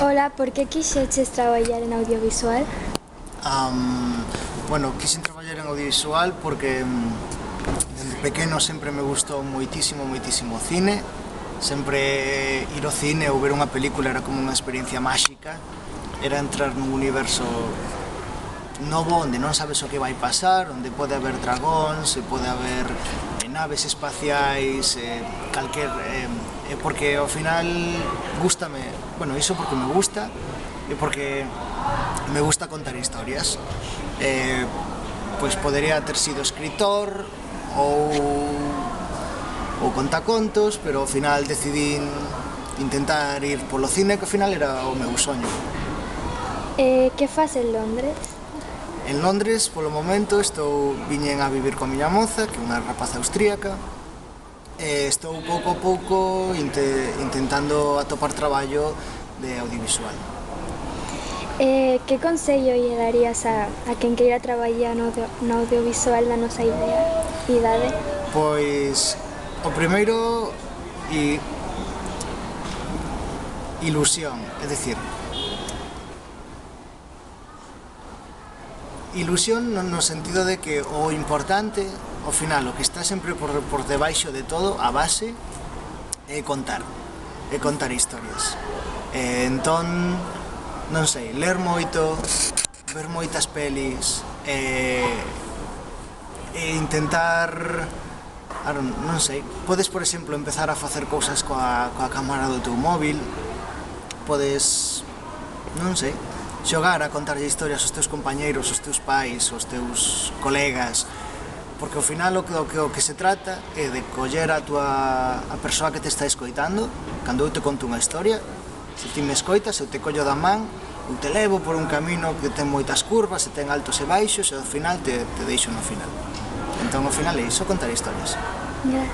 Ola, por que quixeches traballar en audiovisual? Bueno, quixen traballar en audiovisual porque dende pequeno sempre me gustou moitísimo o cine. Sempre ir ao cine ou ver unha película era como unha experiencia máxica. Era entrar nun universo novo onde non sabes o que vai pasar, onde pode haber dragóns, pode haber naves espaciais, porque ao final gústame, bueno, iso porque me gusta e porque me gusta contar historias. Pois podería ter sido escritor ou contacontos, pero ao final decidín intentar ir polo cine, que ao final era o meu soño. Que faz en Londres? En Londres, polo momento, viñen a vivir coa miña moza, que é unha rapaza austríaca, e estou pouco a pouco intentando atopar traballo de audiovisual. Que consello lle darías a quen queira traballar no audiovisual na nosa idade? Pois, o primeiro, ilusión, é dicir, ilusión no sentido de que o importante, ao final, o que está sempre por debaixo de todo, a base, é contar historias. Entón, non sei, ler moito, ver moitas pelis, e intentar, non sei, podes, por exemplo, empezar a facer cousas coa cámara do teu móvil, podes, non sei, xogar a contarlle historias aos teus compañeiros, aos teus pais, aos teus colegas, porque ao final o que se trata é de coller a persoa que te está escoitando. Cando eu te conto unha historia, se ti me escoitas, eu te collo da man, eu te levo por un camino que ten moitas curvas, e ten altos e baixos, e ao final te deixo no final. Entón, ao final é iso, contar historias. Yeah.